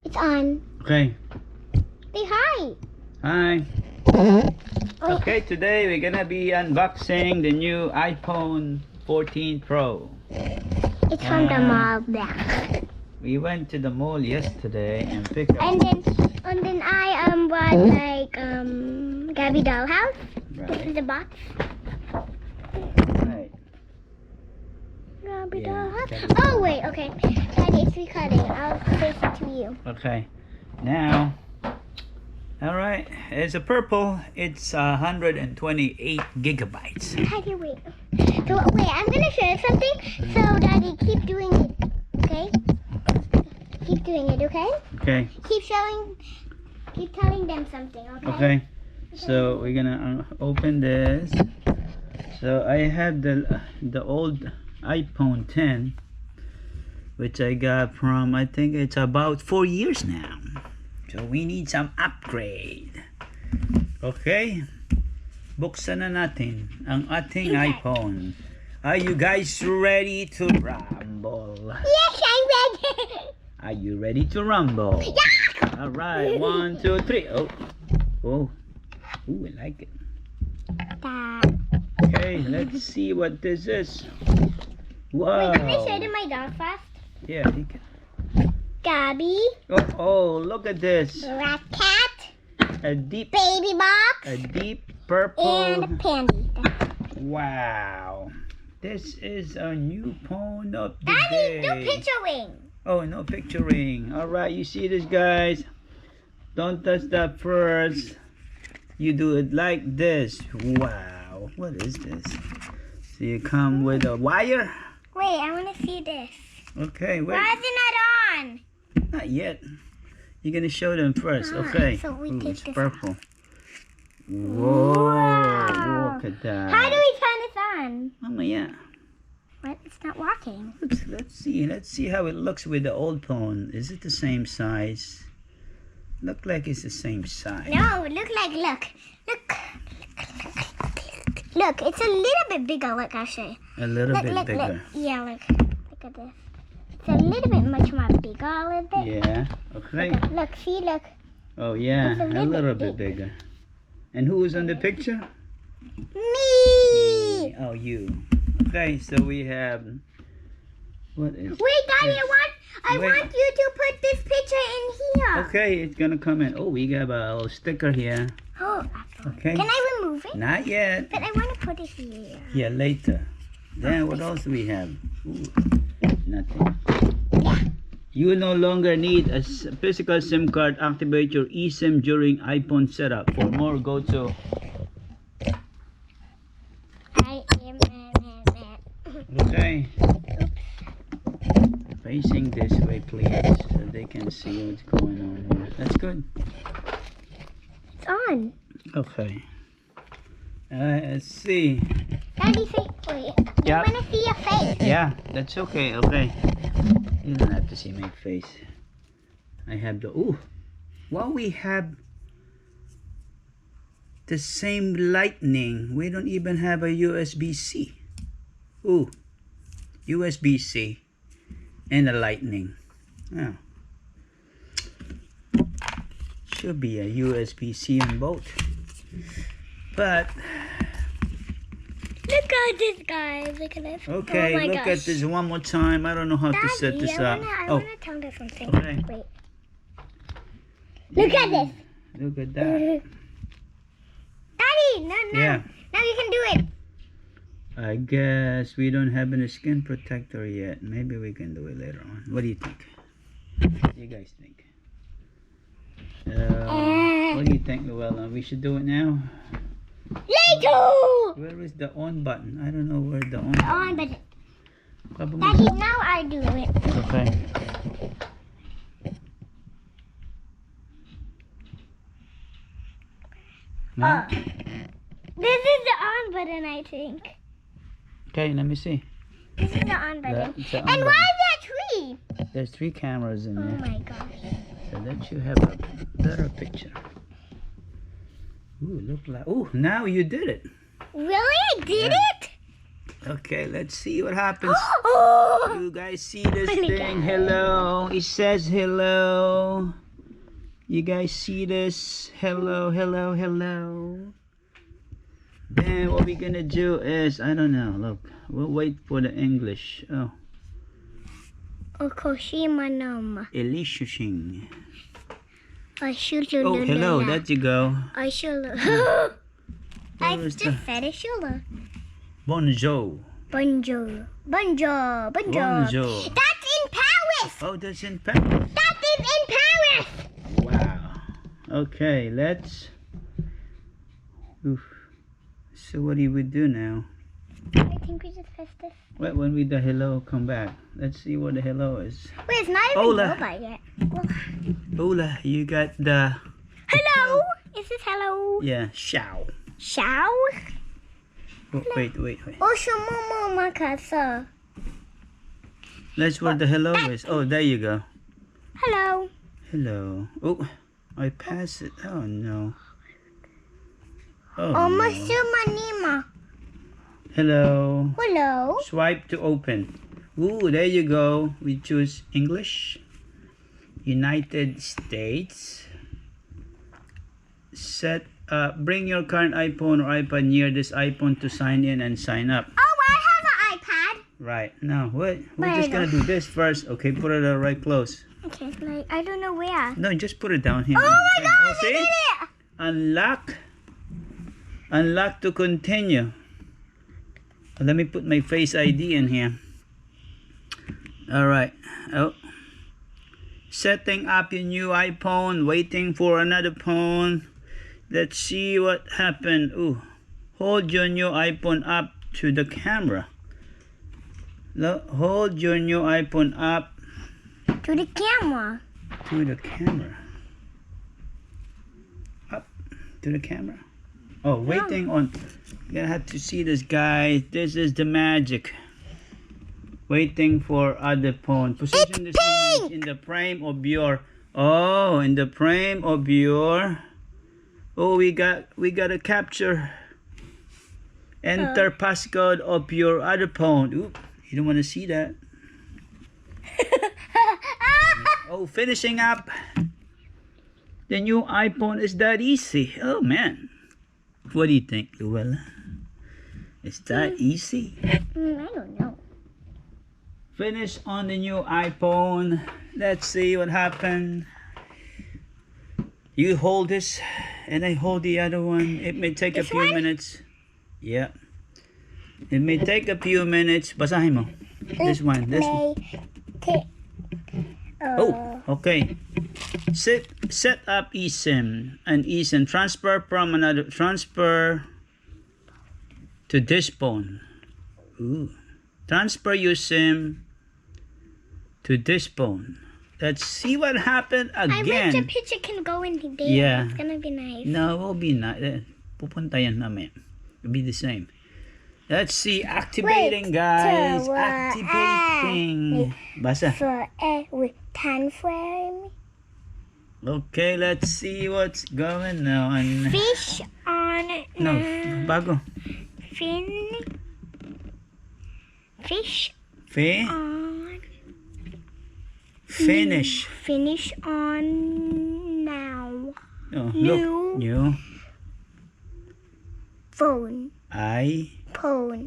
It's on. Okay. Say hi. Hi. Wait. Okay, today we're gonna be unboxing the new iPhone 14 Pro. It's from the mall back. We went to the mall yesterday and picked up. And then I bought like Gabby Dollhouse. This is Right. the box. Right. Gabby Yeah, Dollhouse. Gabby Oh wait, okay. Daddy, it's recording. I'll face it to you. Okay. Now. All right. It's a purple. It's 128 gigabytes. Daddy, wait. So wait, I'm gonna show you something. So Daddy, keep doing it. Okay? Keep doing it, okay? Okay. Keep telling them something, okay? Okay. So we're gonna open this. So I have the old iPhone 10, which I got from, I think it's about 4 years now. So we need some upgrade. Okay. Buksan na natin ang ating iPhone. Are you guys ready to rumble? Yes, I'm ready. Are you ready to rumble? Yeah. All right. 1, 2, 3. Oh. Oh. Ooh, I like it. Okay, let's see what this is. Wow. Wait, can I show them my dog first? Yeah, you can. Gabby, Oh, look at this. rat cat, A deep baby box, purple. and a pandy. Wow. This is a new phone of the Daddy, day. do picturing. Oh, no picturing. All right, you see this, guys? Don't touch that first. You do it like this. Wow. What is this? So you come with a wire? Wait, I want to see this. Okay, wait. Why is it not on? Not yet. You're gonna show them first. Ah, Okay. so we Ooh, take it's this purple. Whoa. Wow. Look at that. How do we turn this on? Mamaya. What? It's not working. Let's see. Let's see how it looks with the old phone. Is it the same size? Look like it's the same size. No, look. Look, it's a little bit bigger. Look, I'll show you. A little bit Look. bigger. Yeah, look at this. It's a little bit much more bigger, a little bit. Yeah. Okay. Look, see, look. Oh yeah, It's a a little little bit bit bigger. And who is on the picture? Me! Oh, you. Okay, so we have. What is? Wait, Daddy, I Wait. want you to put this picture in here. Okay, it's gonna come in. Oh, we got a little sticker here. Oh, Okay. can I remove it? Not yet. But I want to put it here. Yeah, later. Then what else do we have? Ooh, nothing. You no longer need a physical SIM card. Activate your eSIM during iPhone setup. For more, go to. I am Okay. Facing this way, please, so they can see what's going on here. That's good. It's on. Okay. Let's see. Daddy, say, wait. Yeah. I want to see your face. Yeah, that's okay. Okay. You don't have to see my face. I have the. Ooh. Well, we have the same lightning. We don't even have a USB-C. Ooh. USB-C and a lightning. Oh. Should be a USB-C on both. But Look at this, guys. Look at this. okay, oh my look gosh. at this one more time. I don't know how to set this up. I Oh, want to tell you something. Okay. Wait. Look at this. look at that. Daddy, no. Yeah. Now you can do it. I guess we don't have any skin protector yet. Maybe we can do it later on. What do you think? What do you guys think? What do you think, Luella? We should do it now? Later! Where is the on button? I don't know where the on On, button but Probably. Daddy, now I do it. Okay. No? This is the on button, I think. Okay, let me see. This is the on button. That's the on And button. why is there three? There's 3 cameras in Oh there. my gosh. So that you have a better picture. Ooh, look like. Ooh, now you did it. Really? I did Yeah. it? Okay, let's see what happens. Oh! You guys see this Oh my thing? God. Hello. It says hello. You guys see this? Hello, hello, hello. Then what we're gonna do is, I don't know, look. We'll wait for the English. Oh, Okoshima nama. Elishushin. I should. Oh, hello, there you go. I should. I Where is just the- said I should. Bonjour. Bonjour. Bonjour. Bonjour. Bonjour. That's in Paris. Oh, that's in Paris. That is in Paris. Wow. Okay, let's. Oof. So what do we do now? I think we just press this. Wait, when we the hello come back. Let's see what the hello is. Wait, it's not even Hola. robot yet. Well, Hola, you got the hello. Is this hello? yeah, ciao. Ciao. Oh, wait. Oshomomo makasa. That's where the hello is. Oh, there you go. Hello. Hello. Oh, I passed it. Oh no. Oh Oh, no. Masumanima. Hello. Hello. Swipe to open. Ooh, there you go. We choose English. United States. Bring your current iPhone or iPad near this iPhone to sign in and sign up. Oh, I have an iPad. Right. Now, what? We're But just I gonna don't- do this first. Okay, put it right close. Okay, like I don't know where. No, just put it down here. Oh my Yeah. gosh, I see? did it! Unlock. Unlock to continue. Let me put my Face ID in here. Alright. Oh. Setting up your new iPhone. Waiting for another phone. Let's see what happened. Ooh. Hold your new iPhone up to the camera. Hold your new iPhone up To the camera. to the camera. Up to the camera. Oh, waiting on. You're gonna have to see this, guys. This is the magic. Waiting for other phone. Position this image in the frame of your. Oh, in the frame of your. Oh, we gotta capture. Enter passcode of your other phone. Oop, you don't want to see that. Oh, finishing up. The new iPhone is that easy. Oh man. What do you think, Luella? Is that easy? I don't know. Finish on the new iPhone. Let's see what happened. You hold this and I hold the other one. It may take a This few one? minutes. Yeah. It may take a few minutes. Basahin mo. This one. This one. Oh, okay. Set up eSIM and eSIM transfer to this phone. Ooh. Transfer your SIM to this phone. Let's see what happened I bet the again. picture can go in there. Yeah. It's gonna be nice. No, it will be not. Pupunta yan namin. It'll be the same. Let's see. Activating, guys. So, Activating. Basa. For with time frame. Okay, let's see what's going on. Fish on. No, bago. Fi- Fish on. Finish. Finish on now. Oh, New. look. New. Phone. I. Phone.